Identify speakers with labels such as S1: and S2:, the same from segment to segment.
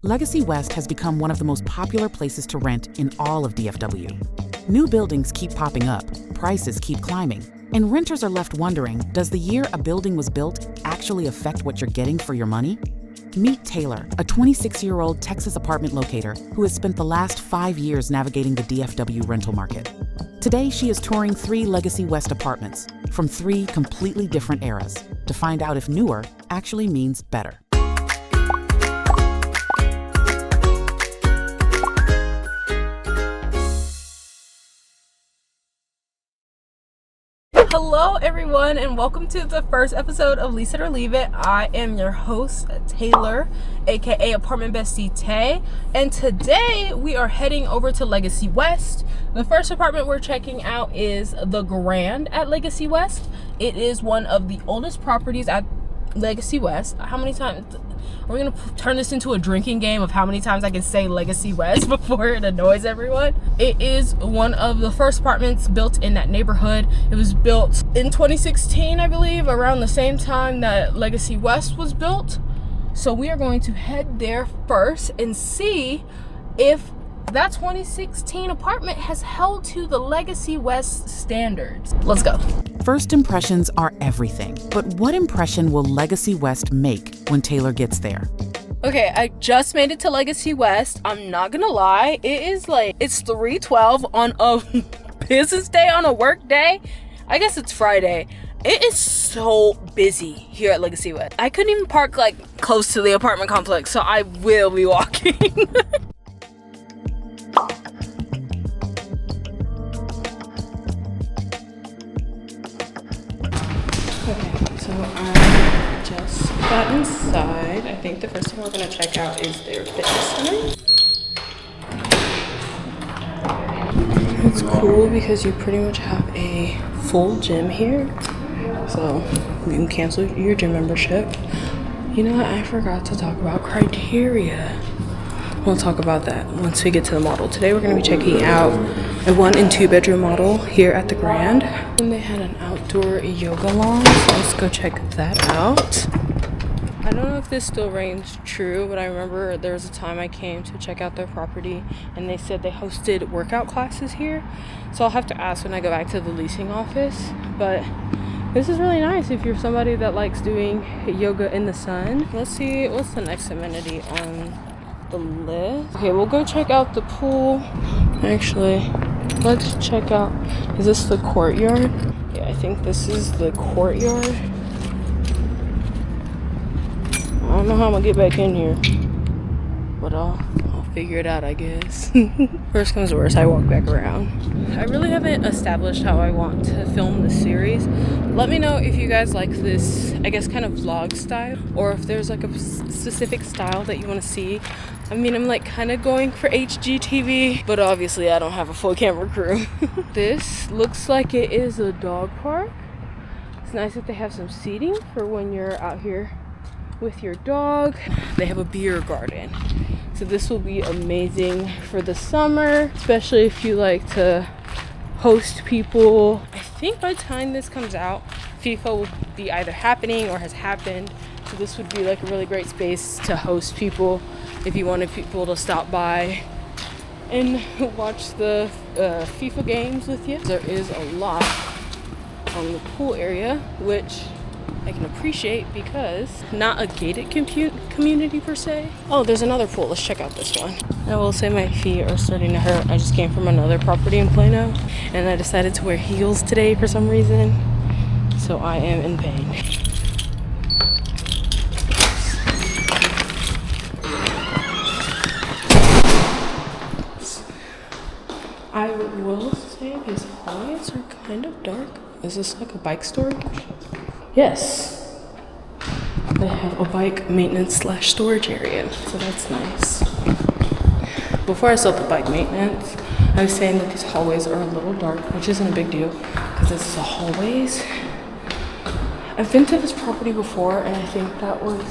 S1: Legacy West has become one of the most popular places to rent in all of DFW. New buildings keep popping up, prices keep climbing, and renters are left wondering, does the year a building was built actually affect what you're getting for your money? Meet Taylor, a 26-year-old Texas apartment locator who has spent the last 5 years navigating the DFW rental market. Today, she is touring 3 Legacy West apartments from 3 completely different eras to find out if newer actually means better.
S2: Hello everyone, and welcome to the first episode of Lease It or Leave It. I am your host, Taylor, aka Apartment Bestie Tay, and today we are heading over to Legacy West. The first apartment we're checking out is the Grand at Legacy West. It is one of the oldest properties at Legacy West. How many times are we gonna turn this into a drinking game of how many times I can say Legacy West before it annoys everyone? It is one of the first apartments built in that neighborhood. It was built in 2016, I believe, around the same time that Legacy West was built. So we are going to head there first and see if that 2016 apartment has held to the Legacy West standards. Let's go.
S1: First impressions are everything, but what impression will Legacy West make when Taylor gets there?
S2: Okay, I just made it to Legacy West. I'm not gonna lie, it's 3:12 on a business day, on a work day. I guess it's Friday. It is so busy here at Legacy West. I couldn't even park close to the apartment complex, so I will be walking. So I just got inside. I think the first thing we're gonna check out is their fitness center. It's cool because you pretty much have a full gym here. So you can cancel your gym membership. You know what, I forgot to talk about criteria. We'll talk about that once we get to the model. Today we're going to be checking out a 1 and 2 bedroom model here at the Grand. And they had an outdoor yoga lawn, so let's go check that out. I don't know if this still reigns true, but I remember there was a time I came to check out their property and they said they hosted workout classes here. So I'll have to ask when I go back to the leasing office. But this is really nice if you're somebody that likes doing yoga in the sun. Let's see, what's the next amenity on the list? Okay, we'll go check out the pool. Actually, let's check out, is this the Courtyard? Yeah, I think this is the Courtyard. I don't know how I'm gonna get back in here, but I'll figure it out, I guess. First comes worst, I walk back around. I really haven't established how I want to film this series. Let me know if you guys like this, I guess, kind of vlog style, or if there's a specific style that you want to see. I mean, I'm kind of going for HGTV, but obviously I don't have a full camera crew. This looks like it is a dog park. It's nice that they have some seating for when you're out here with your dog. They have a beer garden. So this will be amazing for the summer, especially if you like to host people. I think by the time this comes out, FIFA will be either happening or has happened. So this would be a really great space to host people if you wanted people to stop by and watch the FIFA games with you. There is a lot on the pool area, which I can appreciate because not a gated community per se. Oh, there's another pool. Let's check out this one. I will say my feet are starting to hurt. I just came from another property in Plano and I decided to wear heels today for some reason. So I am in pain. I will say these hallways are kind of dark. Is this a bike storage? Yes. They have a bike maintenance / storage area, so that's nice. Before I start the bike maintenance, I was saying that these hallways are a little dark, which isn't a big deal because this is a hallways. I've been to this property before, and I think that was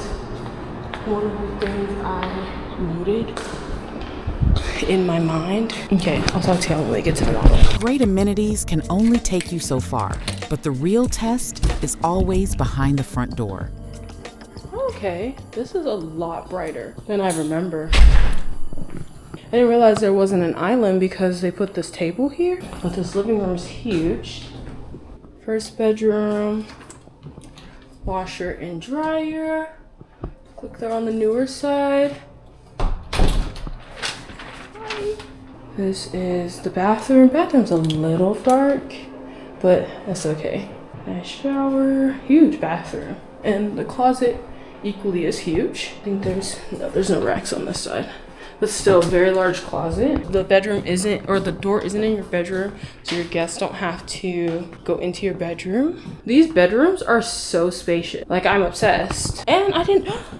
S2: one of the things I noted in my mind. Okay, I'll talk to y'all when we get to the model.
S1: Great amenities can only take you so far, but the real test is always behind the front door.
S2: Oh, Okay, this is a lot brighter than I remember. I didn't realize there wasn't an island because they put this table here, but this living room is huge. First bedroom, washer and dryer. Look, they're on the newer side. This is the bathroom. Bathroom's a little dark, but that's okay. Nice shower, huge bathroom. And the closet equally as huge. I think there's no racks on this side. But still, very large closet. The bedroom isn't, or the door isn't in your bedroom, so your guests don't have to go into your bedroom. These bedrooms are so spacious. Like, I'm obsessed. And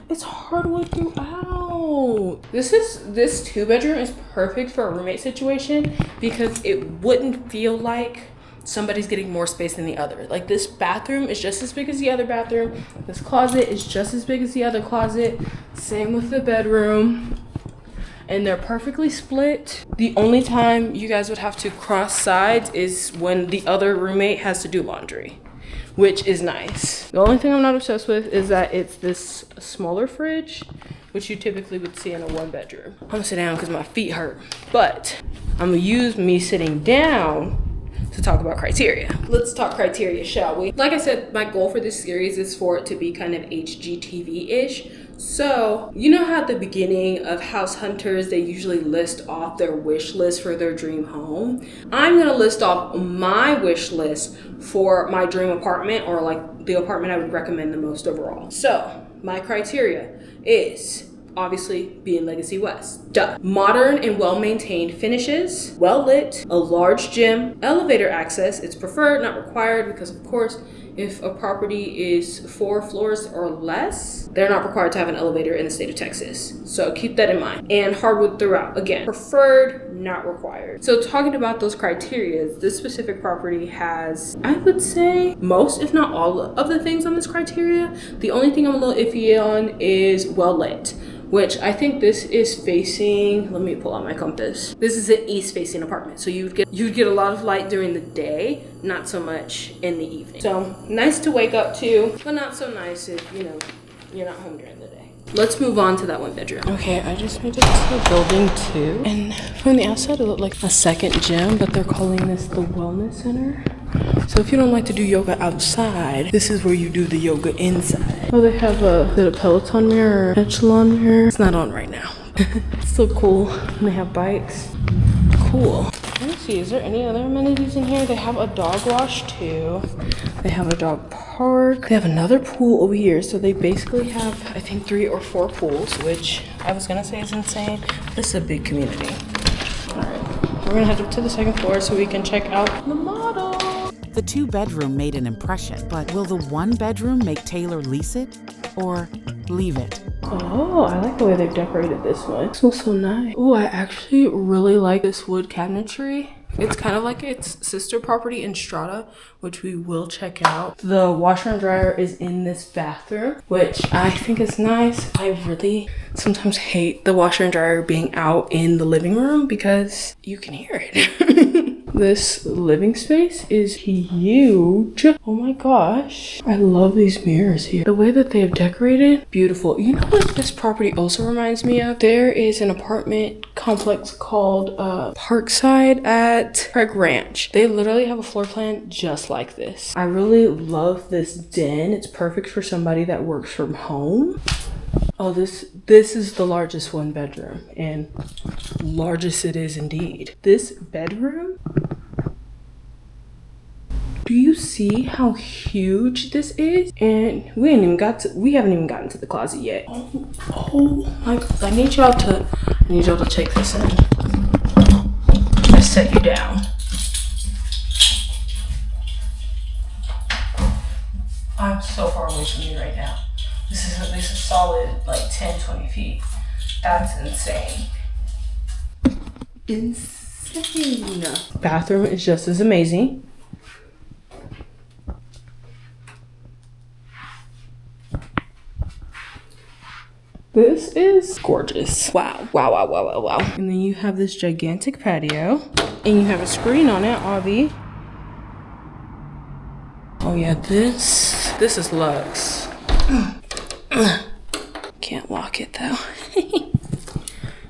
S2: it's hardwood throughout. This 2-bedroom is perfect for a roommate situation because it wouldn't feel like somebody's getting more space than the other. Like, this bathroom is just as big as the other bathroom. This closet is just as big as the other closet. Same with the bedroom. And they're perfectly split. The only time you guys would have to cross sides is when the other roommate has to do laundry, which is nice. The only thing I'm not obsessed with is that it's this smaller fridge, which you typically would see in a 1-bedroom. I'm gonna sit down because my feet hurt, but I'm gonna use me sitting down to talk about criteria. Let's talk criteria, shall we? Like I said, my goal for this series is for it to be kind of HGTV-ish. So, you know how at the beginning of House Hunters, they usually list off their wish list for their dream home? I'm gonna list off my wish list for my dream apartment, or like the apartment I would recommend the most overall. So, my criteria is obviously being Legacy West. Duh. Modern and well-maintained finishes, well-lit, a large gym, elevator access. It's preferred, not required, because of course, if a property is 4 floors or less, they're not required to have an elevator in the state of Texas. So keep that in mind. And hardwood throughout. Again, preferred, not required. So talking about those criteria, this specific property has, I would say, most, if not all of the things on this criteria. The only thing I'm a little iffy on is well-lit, which I think this is facing, let me pull out my compass. This is an east-facing apartment. So you'd get a lot of light during the day, not so much in the evening. So nice to wake up to, but not so nice if, you know, you're not home during the day. Let's move on to that 1-bedroom. Okay, I just made it to the building 2. And from the outside, it looked like a second gym, but they're calling this the Wellness Center. So if you don't like to do yoga outside, this is where you do the yoga inside. Oh, they have a Peloton mirror, echelon mirror. It's not on right now. It's so cool. And they have bikes. Cool. Let me see, is there any other amenities in here? They have a dog wash too. They have a dog park. They have another pool over here. So they basically have, I think, 3 or 4 pools, which I was gonna say is insane. This is a big community. All right, we're gonna head up to the 2nd floor so we can check out the model.
S1: The 2-bedroom made an impression, but will the 1-bedroom make Taylor lease it or leave it?
S2: Oh, I like the way they've decorated this one. It smells so nice. Oh, I actually really like this wood cabinetry. It's kind of like its sister property, Instrata, which we will check out. The washer and dryer is in this bathroom, which I think is nice. I really sometimes hate the washer and dryer being out in the living room because you can hear it. This living space is huge. Oh my gosh. I love these mirrors here. The way that they have decorated, beautiful. You know what this property also reminds me of? There is an apartment complex called Parkside at Craig Ranch. They literally have a floor plan just like this. I really love this den. It's perfect for somebody that works from home. Oh, this is the largest 1-bedroom, and largest it is indeed. This bedroom, do you see how huge this is? And we haven't even gotten to the closet yet. Oh my God, I need y'all to take this in. I set you down. I'm so far away from you right now. This is at least a solid like 10-20 feet. That's insane. Insane. Bathroom is just as amazing. This is gorgeous. Wow, wow, wow, wow, wow, wow. And then you have this gigantic patio, and you have a screen on it, Avi. Oh yeah, this is luxe. can't lock it though.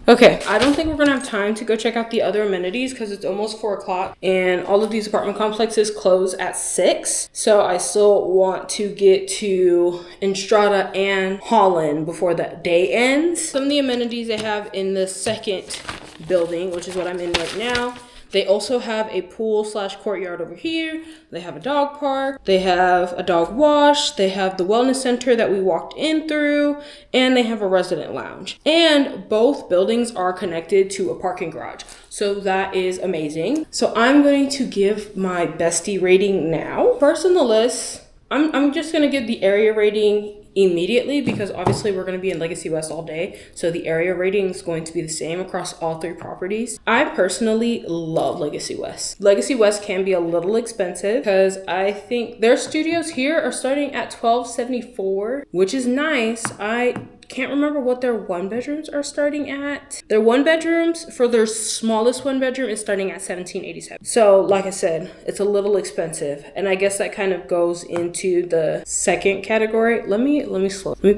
S2: Okay, I don't think we're gonna have time to go check out the other amenities because it's almost 4 o'clock and all of these apartment complexes close at 6. So I still want to get to Instrata and Holland before the day ends. Some of the amenities they have in the second building, which is what I'm in right now. They also have a pool / courtyard over here. They have a dog park. They have a dog wash. They have the wellness center that we walked in through. And they have a resident lounge. And both buildings are connected to a parking garage. So that is amazing. So I'm going to give my Bestie rating now. First on the list, I'm just going to give the area rating immediately because obviously we're going to be in Legacy West all day, so the area rating is going to be the same across all 3 properties. I personally love Legacy West. Legacy West can be a little expensive because I think their studios here are starting at $1,274, which is nice. I can't remember what their 1-bedrooms are starting at. Their 1-bedrooms for their smallest 1-bedroom is starting at $1,787. So like I said, it's a little expensive. And I guess that kind of goes into the second category. Let me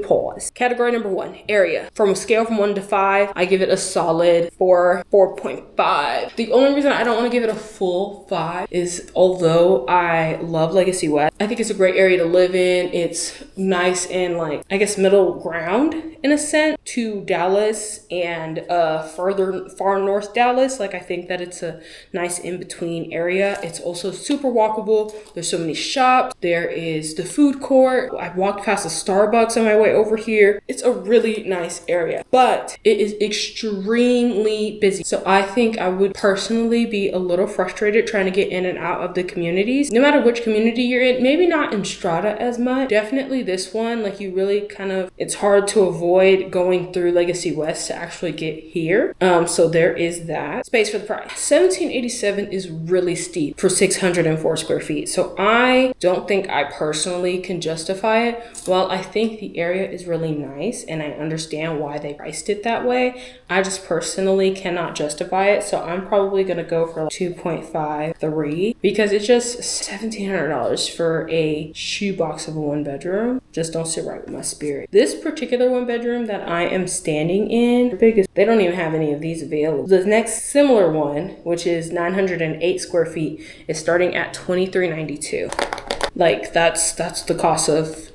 S2: pause. Category number 1, area. From a scale from 1 to 5, I give it a solid 4.5. The only reason I don't want to give it a full 5 is although I love Legacy West, I think it's a great area to live in. It's nice and like, I guess, middle ground in a sense to Dallas and far north Dallas. Like I think that it's a nice in-between area. It's also super walkable. There's so many shops. There is the food court. I walked past a Starbucks on my way over here. It's a really nice area, but it is extremely busy. So I think I would personally be a little frustrated trying to get in and out of the communities. No matter which community you're in, maybe not in Strata as much. Definitely this one, like you really kind of, it's hard to avoid going through Legacy West to actually get here. So there is that. Space for the price. $1,787 is really steep for 604 square feet. So I don't think I personally can justify it. While I think the area is really nice and I understand why they priced it that way, I just personally cannot justify it. So I'm probably gonna go for like 2.53 because it's just $1,700 for a shoebox of a 1-bedroom. Just don't sit right with my spirit. This particular 1-bedroom that I am standing in, they don't even have any of these available. The next similar one, which is 908 square feet, is starting at $2,392. Like that's the cost of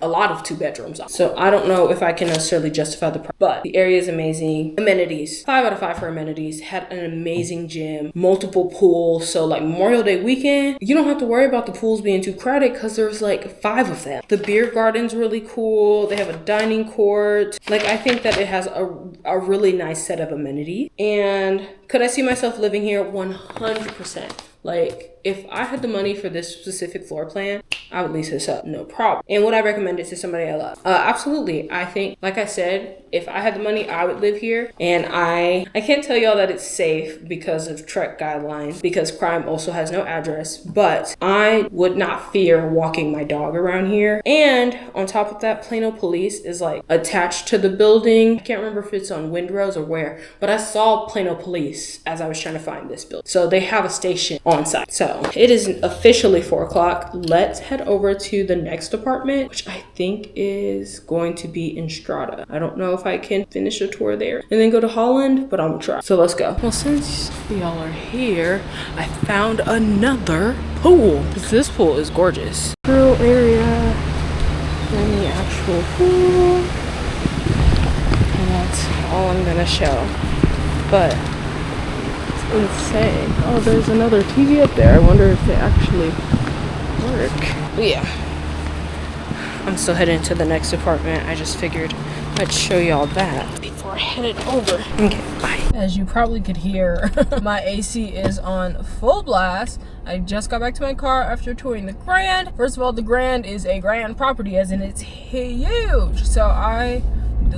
S2: a lot of 2-bedrooms. So I don't know if I can necessarily justify the price, but the area is amazing. Amenities, 5 out of 5 for amenities. Had an amazing gym, multiple pools. So like Memorial Day weekend, you don't have to worry about the pools being too crowded because there's like 5 of them. The beer garden's really cool. They have a dining court. Like I think that it has a really nice set of amenities. And could I see myself living here? 100%. Like, if I had the money for this specific floor plan, I would lease this up, no problem. And would I recommend it to somebody I love? Absolutely. I think, like I said, if I had the money, I would live here. And I can't tell y'all that it's safe because of Trek guidelines, because crime also has no address, but I would not fear walking my dog around here. And on top of that, Plano Police is like attached to the building. I can't remember if it's on Windrose or where, but I saw Plano Police as I was trying to find this building. So they have a station on site. So it is officially 4 o'clock. Let's head over to the next apartment, which I think is going to be Instrata. I don't know if I can finish a tour there and then go to Holland, but I'm gonna try. So let's go. Well, since y'all are here, I found another pool. This pool is gorgeous. Grill area and the actual pool. And that's all I'm gonna show. But insane. Oh, there's another TV up there. I wonder if they actually work. But yeah, I'm still heading to the next apartment. I just figured I'd show y'all that before I headed over. Okay, bye. As you probably could hear, my AC is on full blast. I just got back to my car after touring the Grand. First of all, the Grand is a grand property, as in it's huge. So I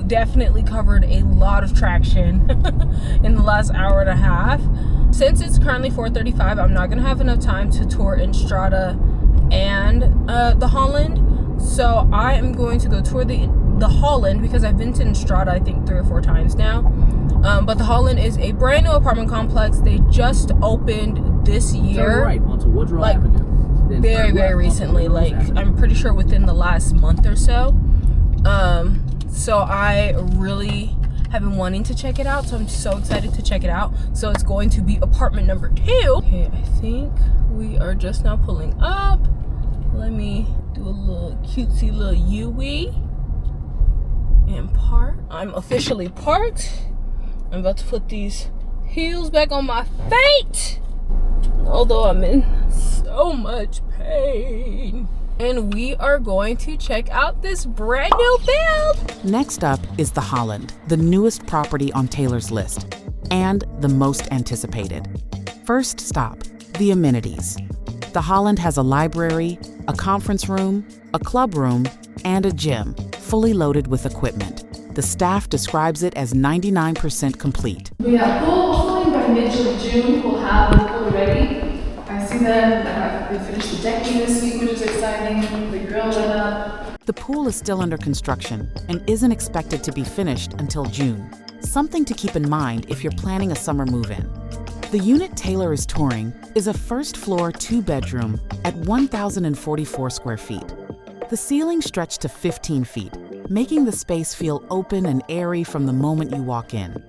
S2: definitely covered a lot of traction in the last hour and a half. Since it's currently 4:35, I'm not gonna have enough time to tour Instrata and the Holland. So I am going to go tour the Holland because I've been to Instrata I think 3 or 4 times now. But the Holland is a brand new apartment complex. They just opened this year.
S3: Turn right onto Woodrow
S2: like
S3: Avenue. Then
S2: very recently. Like I'm pretty sure within the last month or so. So I really have been wanting to check it out, so I'm so excited to check it out. So it's going to be apartment number 2. Okay, I think we are just now pulling up. Let me do a little cutesy little U-wee and park. I'm officially parked. I'm about to put these heels back on my feet, although I'm in so much pain. And we are going to check out this brand new build.
S1: Next up is the Holland, the newest property on Taylor's list, and the most anticipated. First stop, the amenities. The Holland has a library, a conference room, a club room, and a gym, fully loaded with equipment. The staff describes it as 99% complete.
S3: We have pool. Hopefully by mid-June we'll have the pool ready. I see that they finished the decking this week, which is exciting. The grill lit up.
S1: The pool is still under construction and isn't expected to be finished until June. Something to keep in mind if you're planning a summer move-in. The unit Taylor is touring is a first-floor 2-bedroom at 1,044 square feet. The ceiling stretched to 15 feet, making the space feel open and airy from the moment you walk in.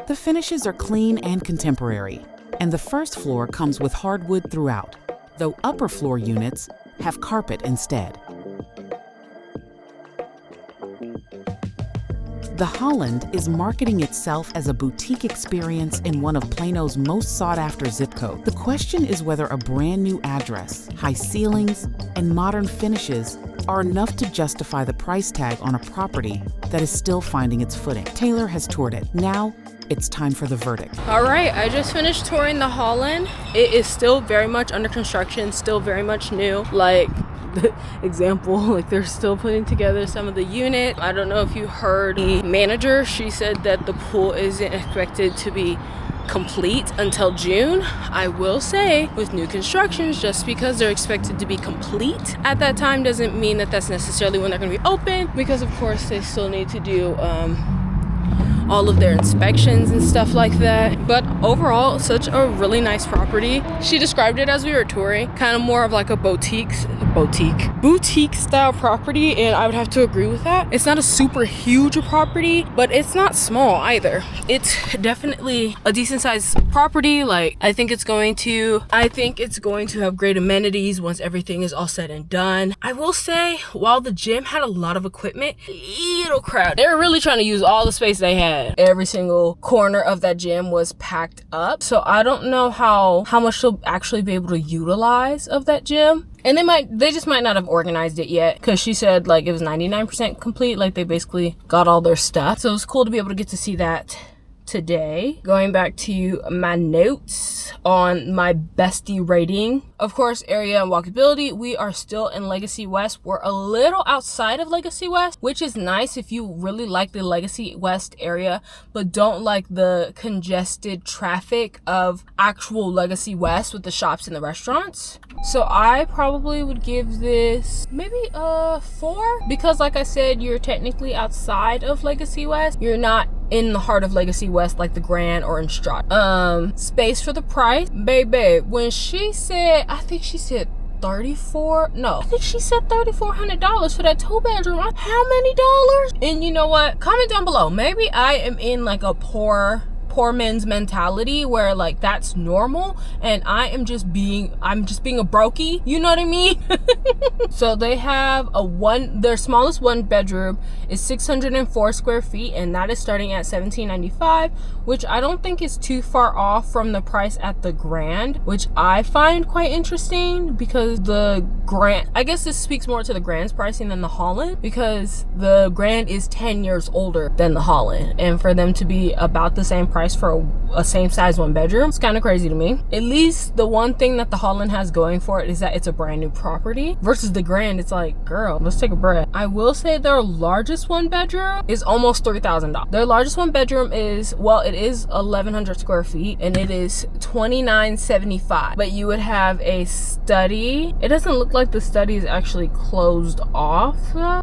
S1: The finishes are clean and contemporary, and the first floor comes with hardwood throughout, though upper floor units have carpet instead. The Holland is marketing itself as a boutique experience in one of Plano's most sought-after zip codes. The question is whether a brand new address, high ceilings, and modern finishes are enough to justify the price tag on a property that is still finding its footing. Taylor has toured it. Now, it's time for the verdict.
S2: All right, I just finished touring the Holland. It is still very much under construction, still very much new. Like the example, like they're still putting together some of the unit. I don't know if you heard the manager, she said that the pool isn't expected to be complete until June. I will say with new constructions, just because they're expected to be complete at that time doesn't mean that that's necessarily when they're going to be open, because of course they still need to do all of their inspections and stuff like that. But overall, such a really nice property. She described it as we were touring, kind of more of like a boutique style property, and I would have to agree with that. It's not a super huge property, but it's not small either. It's definitely a decent sized property. Like I think it's going to have great amenities once everything is all said and done. I will say, while the gym had a lot of equipment, little crowd. They were really trying to use all the space they had. Every single corner of that gym was packed up. So I don't know how much they'll actually be able to utilize of that gym. And they just might not have organized it yet, because she said like it was 99% complete. Like they basically got all their stuff. So it was cool to be able to get to see that today. Going back to my notes on my Bestie rating. Of course, area and walkability, we are still in Legacy West. We're a little outside of Legacy West, which is nice if you really like the Legacy West area, but don't like the congested traffic of actual Legacy West with the shops and the restaurants. So I probably would give this maybe a 4, because like I said, you're technically outside of Legacy West. You're not in the heart of Legacy West like the Grand or Instrata. Space for the price, baby. When she said, I think she said $3,400 for that 2-bedroom. How many dollars? And you know what? Comment down below. Maybe I am in like a poor men's mentality where like that's normal, and I'm just being a brokey, you know what I mean? So they have their smallest 1-bedroom is 604 square feet, and that is starting at $1,795, which I don't think is too far off from the price at the Grand, which I find quite interesting, because the Grand, I guess this speaks more to the Grand's pricing than the Holland, because the Grand is 10 years older than the Holland, and for them to be about the same price for a same size 1-bedroom, it's kind of crazy to me. At least the one thing that the Holland has going for it is that it's a brand new property, versus the Grand, it's like, girl, let's take a breath. I will say their largest 1-bedroom is almost $3,000. Their largest 1-bedroom is, well, it is 1,100 square feet, and it is $2,975. But you would have a study. It doesn't look like the study is actually closed off,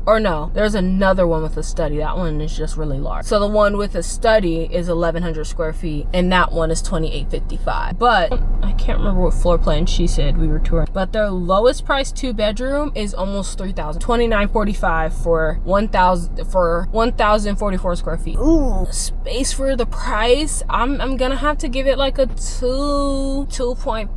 S2: or no, there's another one with a study. That one is just really large. So the one with a study is 1,100 square feet, and that one is $2,855. But I can't remember what floor plan she said we were touring, but their lowest price 2-bedroom is almost $3,000, $2,945 for 1,044 square feet. Ooh, space for the price. I'm gonna have to give it like a 2.5.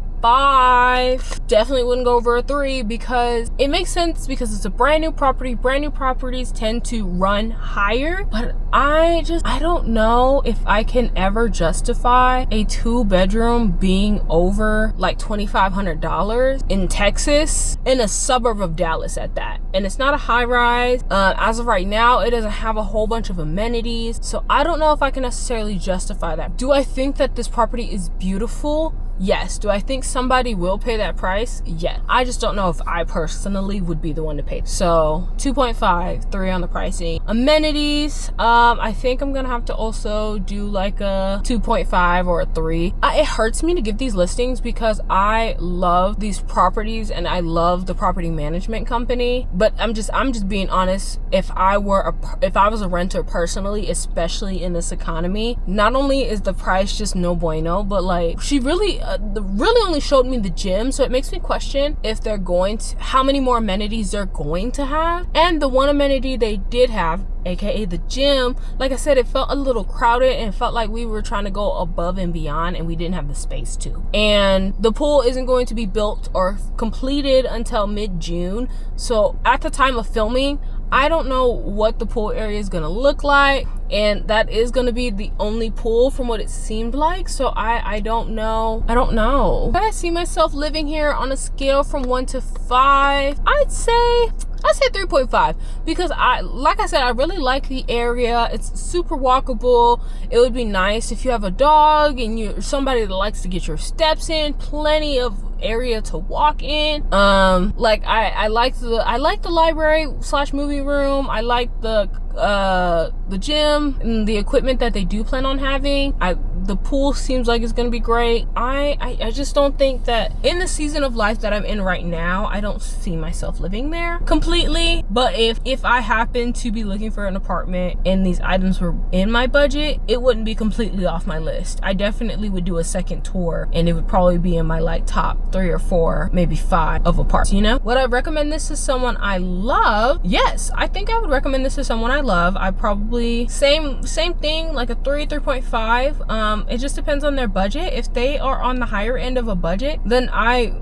S2: Definitely wouldn't go over a 3 because it makes sense because it's a brand new property. Brand new properties tend to run higher, but I don't know if I can ever justify a 2-bedroom being over like $2,500 in Texas, in a suburb of Dallas at that. And it's not a high rise. As of right now, it doesn't have a whole bunch of amenities. So I don't know if I can necessarily justify that. Do I think that this property is beautiful? Yes. Do I think somebody will pay that price? Yes. I just don't know if I personally would be the one to pay. So 2.5, 3 on the pricing. Amenities, I think I'm gonna have to also do like a 2.5 or a 3. It hurts me to give these listings because I love these properties and I love the property management company. But I'm just being honest. If I was a renter personally, especially in this economy, not only is the price just no bueno, but like she really only showed me the gym, so it makes me question if they're going to, how many more amenities they're going to have. And the one amenity they did have, aka the gym, like I said, it felt a little crowded and it felt like we were trying to go above and beyond and we didn't have the space to. And the pool isn't going to be built or completed until mid-June, so at the time of filming, I don't know what the pool area is gonna look like, and that is gonna be the only pool from what it seemed like. So I don't know. But I see myself living here on a scale from 1 to 5. I'd say 3.5 because like I said, I really like the area. It's super walkable. It would be nice if you have a dog and you're somebody that likes to get your steps in. Plenty of area to walk in. Like I like the library / movie room. I like the gym and the equipment that they do plan on having. The pool seems like it's gonna be great. I just don't think that in the season of life that I'm in right now, I don't see myself living there completely. But if I happen to be looking for an apartment and these items were in my budget, it wouldn't be completely off my list. I definitely would do a second tour and it would probably be in my like top 3 or 4, maybe 5 of apartments, you know? Would I recommend this to someone I love? Yes, I think I would recommend this to someone I love. I probably same thing, like a 3.5. It just depends on their budget. If they are on the higher end of a budget, then I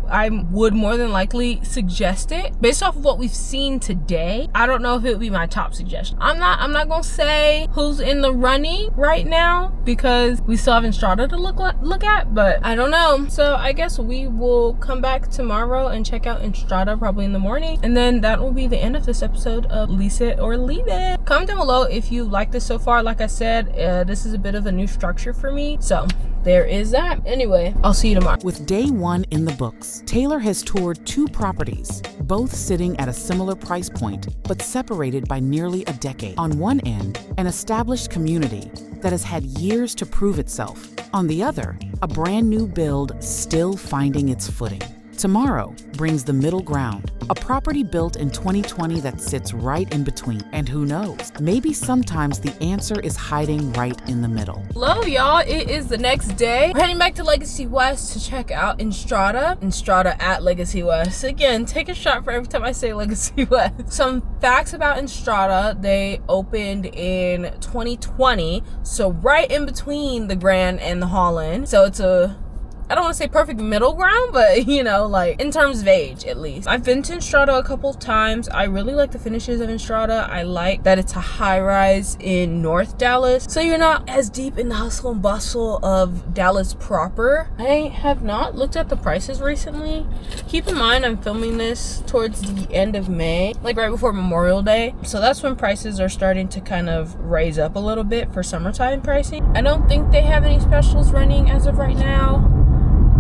S2: would more than likely suggest it. Based off of what we've seen today, I don't know if it would be my top suggestion. I'm not gonna say who's in the running right now because we still have Instrata to look at, but I don't know. So I guess we will come back tomorrow and check out Instrata probably in the morning, and then that will be the end of this episode of Lease It or Leave It. Comment down below if you like this so far. Like I said, this is a bit of a new structure for me, so there is that. Anyway, I'll see you tomorrow.
S1: With day 1 in the books, Taylor has toured 2 properties, both sitting at a similar price point, but separated by nearly a decade. On one end, an established community that has had years to prove itself. On the other, a brand new build still finding its footing. Tomorrow brings the middle ground, a property built in 2020 that sits right in between. And who knows, maybe sometimes the answer is hiding right in the middle.
S2: Hello, y'all. It is the next day. We're heading back to Legacy West to check out Instrata at Legacy West. Again, take a shot for every time I say Legacy West. Some facts about Instrata: they opened in 2020, so right in between the Grand and the Holland. So it's I don't want to say perfect middle ground, but you know, like in terms of age at least. I've been to Instrata a couple times. I really like the finishes of Instrata. I like that it's a high rise in North Dallas, so you're not as deep in the hustle and bustle of Dallas proper. I have not looked at the prices recently. Keep in mind, I'm filming this towards the end of May, like right before Memorial Day. So that's when prices are starting to kind of raise up a little bit for summertime pricing. I don't think they have any specials running as of right now.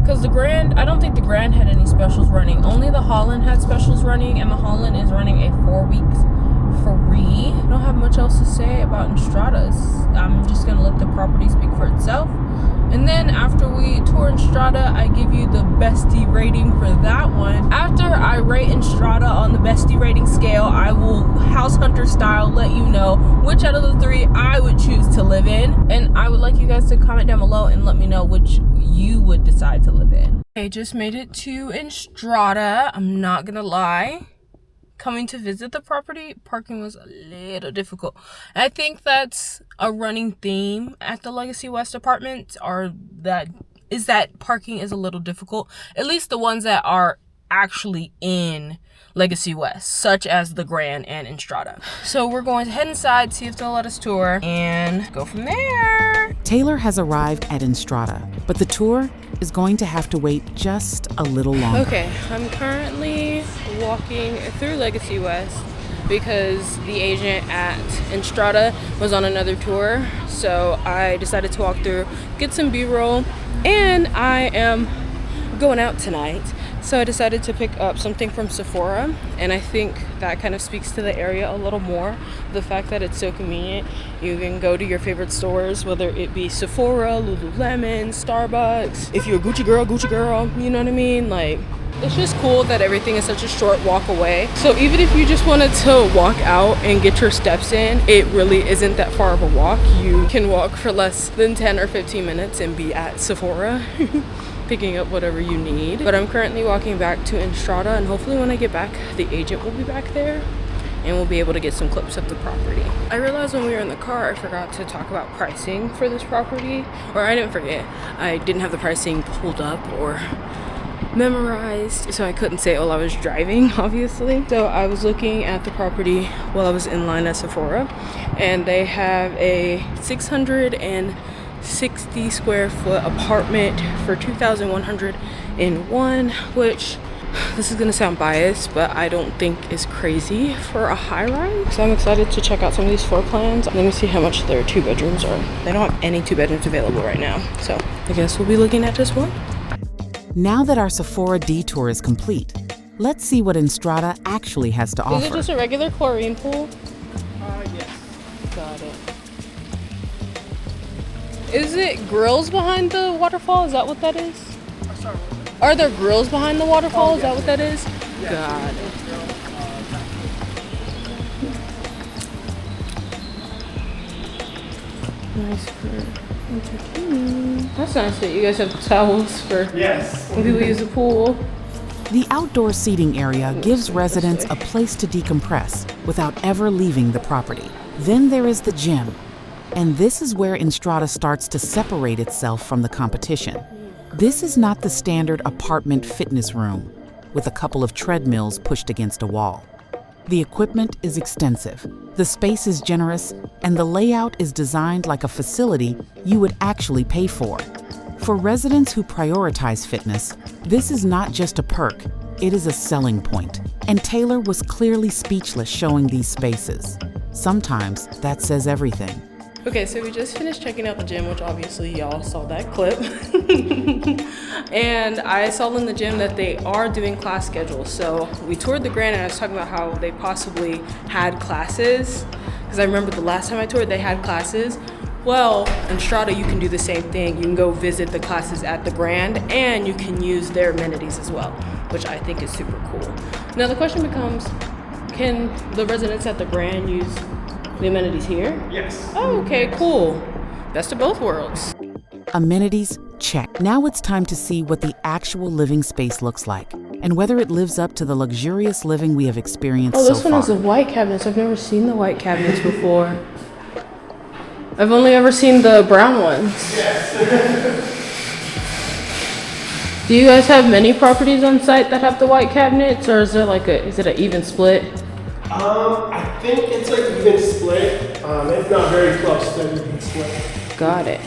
S2: Because the Grand, I don't think the Grand had any specials running. Only the Holland had specials running, and the Holland is running a 4 weeks free. I don't have much else to say about Instratas. I'm just gonna let the property speak for itself. And then after we tour Instrata, I give you the Bestie rating for that one. After I rate Instrata on the Bestie rating scale, I will house hunter style let you know which out of the 3 I would choose to live in. And I would like you guys to comment down below and let me know which you would decide to live in. I just made it to Instrata. I'm not gonna lie. Coming to visit the property, parking was a little difficult. I think that's a running theme at the Legacy West apartments, that parking is a little difficult. At least the ones that are actually in Legacy West, such as the Grand and Instrata. So we're going to head inside, see if they'll let us tour, and go from there.
S1: Taylor has arrived at Instrata, but the tour is going to have to wait just a little longer.
S2: Okay, I'm currently walking through Legacy West because the agent at Instrata was on another tour. So I decided to walk through, get some B-roll, and I am going out tonight. So I decided to pick up something from Sephora, and I think that kind of speaks to the area a little more. The fact that it's so convenient. You can go to your favorite stores, whether it be Sephora, Lululemon, Starbucks. If you're a Gucci girl, you know what I mean? Like, it's just cool that everything is such a short walk away. So even if you just wanted to walk out and get your steps in, it really isn't that far of a walk. You can walk for less than 10 or 15 minutes and be at Sephora. Picking up whatever you need. But I'm currently walking back to Instrata, and hopefully when I get back, the agent will be back there and we'll be able to get some clips of the property. I realized when we were in the car, I forgot to talk about pricing for this property. Or I didn't forget, I didn't have the pricing pulled up or memorized, so I couldn't say it while I was driving, obviously. So I was looking at the property while I was in line at Sephora, and they have a 660 square foot apartment for $2,101, which, this is gonna sound biased, but I don't think is crazy for a high rise. So I'm excited to check out some of these floor plans. Let me see how much their 2 bedrooms are. They don't have any 2 bedrooms available right now, so I guess we'll be looking at just one.
S1: Now that our Sephora detour is complete, let's see what Instrata actually has to offer.
S2: Is it just a regular chlorine pool?
S4: Yes.
S2: Got it. Is it grills behind the waterfall? Is that what that is?
S4: Sorry.
S2: Are there grills behind the waterfall? Is that what that is?
S4: Yes.
S2: Got it. Nice for entertaining. That's nice that you guys have towels for
S4: Yes.
S2: when people use the pool.
S1: The outdoor seating area gives residents a place to decompress without ever leaving the property. Then there is the gym. And this is where Instrata starts to separate itself from the competition. This is not the standard apartment fitness room with a couple of treadmills pushed against a wall. The equipment is extensive, the space is generous, and the layout is designed like a facility you would actually pay for. For residents who prioritize fitness, this is not just a perk, it is a selling point. And Taylor was clearly speechless showing these spaces. Sometimes that says everything.
S2: Okay, so we just finished checking out the gym, which obviously y'all saw that clip. And I saw in the gym that they are doing class schedules. So we toured the Grand, and I was talking about how they possibly had classes. Because I remember the last time I toured, they had classes. Well, in Instrata, you can do the same thing. You can go visit the classes at the Grand, and you can use their amenities as well, which I think is super cool. Now the question becomes, can the residents at the Grand use the amenities here?
S4: Yes.
S2: Oh, okay, cool. Best of both worlds.
S1: Amenities, check. Now it's time to see what the actual living space looks like and whether it lives up to the luxurious living we have experienced so far.
S2: Oh, this one has the white cabinets. I've never seen the white cabinets before. I've only ever seen the brown ones.
S4: Yes.
S2: Do you guys have many properties on site that have the white cabinets, or is it an even split?
S4: I think it's like even split. It's not very close to even split.
S2: Got it.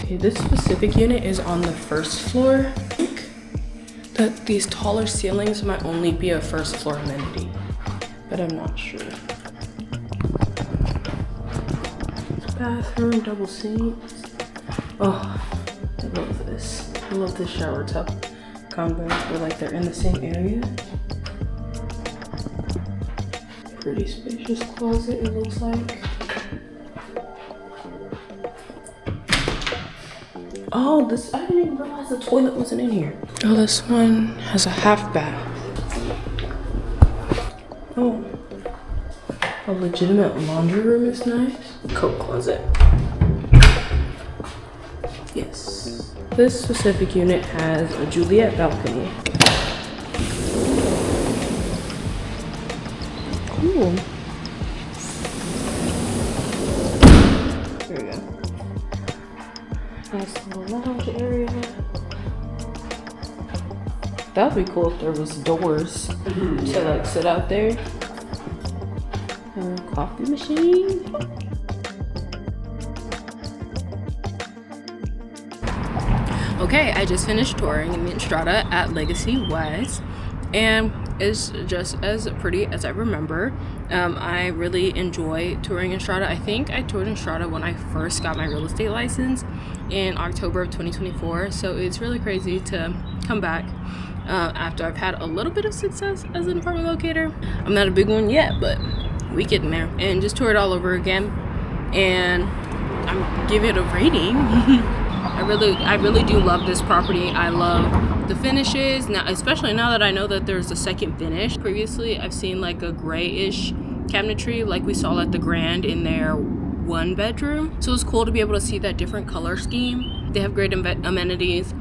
S2: Okay, this specific unit is on the first floor. I think that these taller ceilings might only be a first floor amenity, but I'm not sure. Bathroom, double sinks. Oh, I love this. I love this shower tub combo where like they're in the same area. Pretty spacious closet, it looks like. Oh, this, I didn't even realize the toilet wasn't in here. Oh, this one has a half bath. Oh, a legitimate laundry room is nice. Coat closet. Yes. This specific unit has a Juliet balcony. Cool. There we go. Nice little lounge area. That would be cool if there was doors to like sit out there. Coffee machine. Okay, I just finished touring in the Instrata at Legacy West, and it's just as pretty as I remember. I really enjoy touring Instrata. I think I toured Instrata when I first got my real estate license in October of 2024, so it's really crazy to come back after I've had a little bit of success as an apartment locator. I'm not a big one yet, but we getting there, and just tour it all over again, and I'm giving it a rating. I really do love this property. I love the finishes now, especially now that I know that there's a second finish. Previously I've seen like a grayish cabinetry like we saw at the Grand in their 1 bedroom, so it's cool to be able to see that different color scheme. They have great amenities.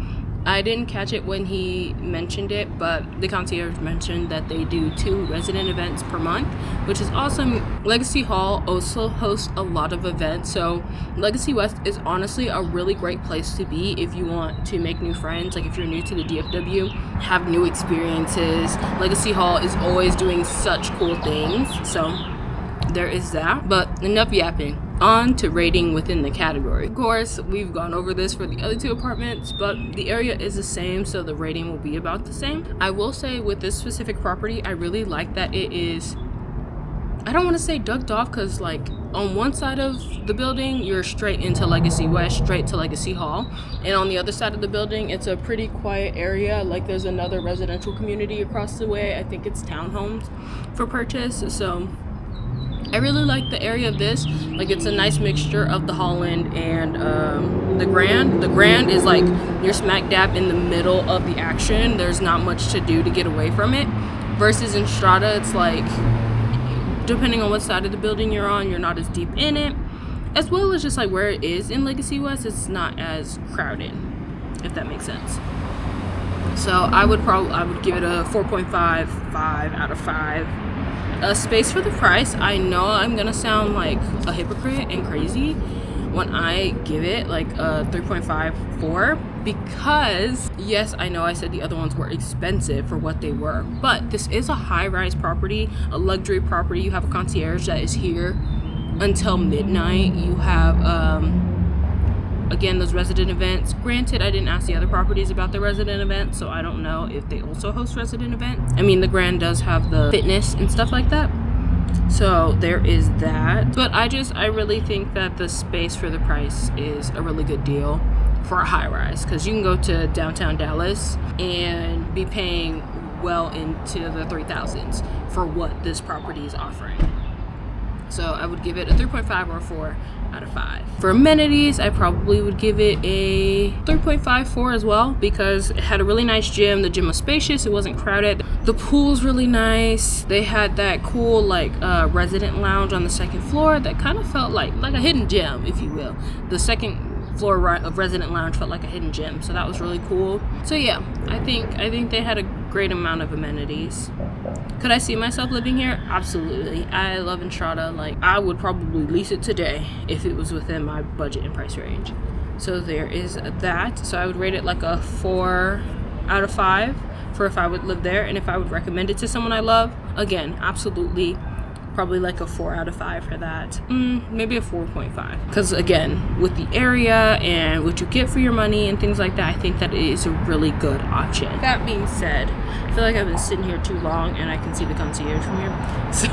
S2: I didn't catch it when he mentioned it, but the concierge mentioned that they do 2 resident events per month, which is awesome. Legacy Hall also hosts a lot of events, so Legacy West is honestly a really great place to be if you want to make new friends. Like if you're new to the DFW, have new experiences. Legacy Hall is always doing such cool things, so there is that. But enough yapping. On to rating within the category. Of course, we've gone over this for the other 2 apartments, but the area is the same, so the rating will be about the same. I will say with this specific property, I really like that it is, I don't want to say ducked off, because like on one side of the building, you're straight into Legacy West, straight to Legacy Hall. And on the other side of the building, it's a pretty quiet area. Like there's another residential community across the way. I think it's townhomes for purchase. So I really like the area of this. Like it's a nice mixture of the Holland and the Grand. The Grand is like you're smack dab in the middle of the action. There's not much to do to get away from it. Versus in Strata, it's like depending on what side of the building you're on, you're not as deep in it. As well as just like where it is in Legacy West, it's not as crowded, if that makes sense. So I would give it a 4.5 out of 5. A space for the price. I know I'm gonna sound like a hypocrite and crazy when I give it like a 3.54, because yes, I know I said the other ones were expensive for what they were, but this is a high-rise property, a luxury property. You have a concierge that is here until midnight. You have again, those resident events. Granted, I didn't ask the other properties about the resident events, so I don't know if they also host resident events. I mean, the Grand does have the fitness and stuff like that, so there is that. But I really think that the space for the price is a really good deal for a high rise, because you can go to downtown Dallas and be paying well into the 3,000s for what this property is offering. So I would give it a 3.5 or a 4 out of 5. For amenities, I probably would give it a 3.54 as well, because it had a really nice gym. The gym was spacious, it wasn't crowded. The pool's really nice. They had that cool like resident lounge on the 2nd floor that kind of felt like a hidden gem, if you will. The 2nd floor of resident lounge felt like a hidden gem, so that was really cool. So yeah, I think they had a great amount of amenities. Could I see myself living here? Absolutely. I love Instrata. Like I would probably lease it today if it was within my budget and price range. So there is that. So I would rate it like a 4 out of 5 for if I would live there, and if I would recommend it to someone I love, again, absolutely. Probably like a 4 out of 5 for that. Maybe a 4.5, because again, with the area and what you get for your money and things like that, I think that it is a really good option. That being said, I feel like I've been sitting here too long and I can see the concierge from here, so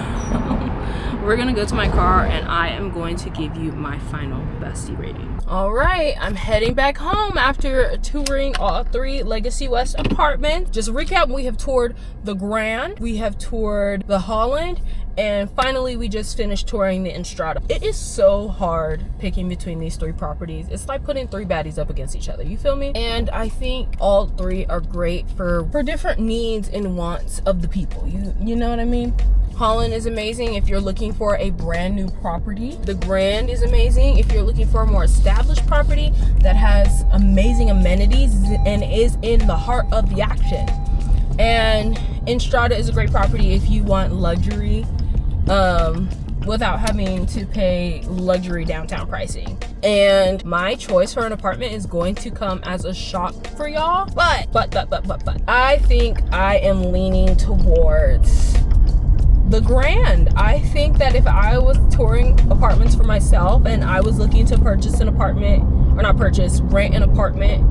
S2: we're gonna go to my car and I am going to give you my final Bestie rating. All right, I'm heading back home after touring all 3 Legacy West apartments. Just to recap, we have toured the Grand, we have toured the Holland, And finally, we just finished touring the Instrata. It is so hard picking between these 3 properties. It's like putting 3 baddies up against each other, you feel me? And I think all 3 are great for different needs and wants of the people, you know what I mean? Holland is amazing if you're looking for a brand new property. The Grand is amazing if you're looking for a more established property that has amazing amenities and is in the heart of the action. And Instrata is a great property if you want luxury without having to pay luxury downtown pricing. And my choice for an apartment is going to come as a shock for y'all, but I think I am leaning towards the Grand. I think that if I was touring apartments for myself and I was looking to purchase an apartment, or not purchase, rent an apartment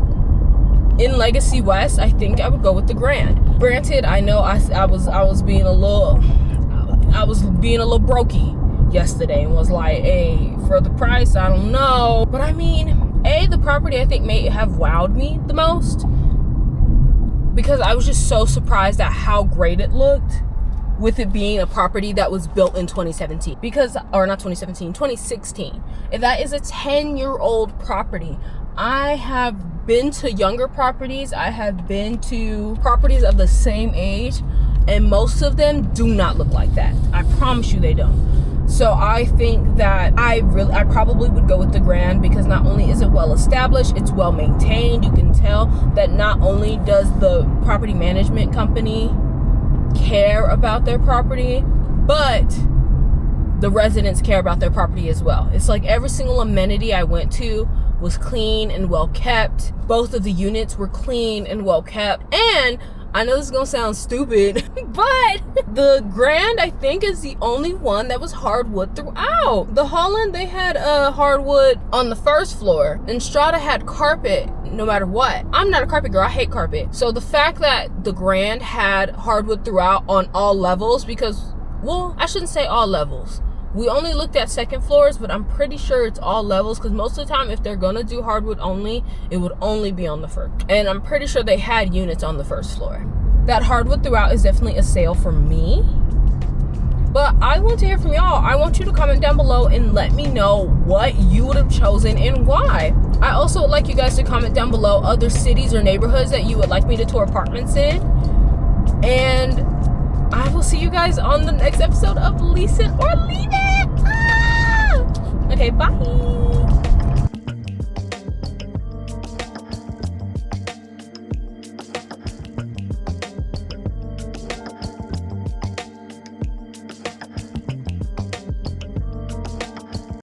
S2: in Legacy West, I think I would go with the Grand. Granted, I know I was being a little brokey yesterday and was like, hey, for the price, I don't know. But I mean, the property I think may have wowed me the most because I was just so surprised at how great it looked, with it being a property that was built in 2017. Or not 2017, 2016. If that is a 10-year-old property, I have been to younger properties. I have been to properties of the same age, and most of them do not look like that. I promise you they don't. So I think that I probably would go with the Grand because not only is it well established, it's well maintained. You can tell that not only does the property management company care about their property, but the residents care about their property as well. It's like every single amenity I went to was clean and well kept. Both of the units were clean and well kept. And I know this is gonna sound stupid, but the Grand, I think, is the only one that was hardwood throughout. The Holland, they had hardwood on the first floor. Instrata had carpet no matter what. I'm not a carpet girl, I hate carpet. So the fact that the Grand had hardwood throughout on all levels, because, well, I shouldn't say all levels. We only looked at second floors, but I'm pretty sure it's all levels, because most of the time if they're gonna do hardwood only, it would only be on the first. And I'm pretty sure they had units on the first floor. That hardwood throughout is definitely a sale for me. But I want to hear from y'all. I want you to comment down below and let me know what you would have chosen and why. I also would like you guys to comment down below other cities or neighborhoods that you would like me to tour apartments in. And I will see you guys on the next episode of Lease It or Leave It. Okay, bye.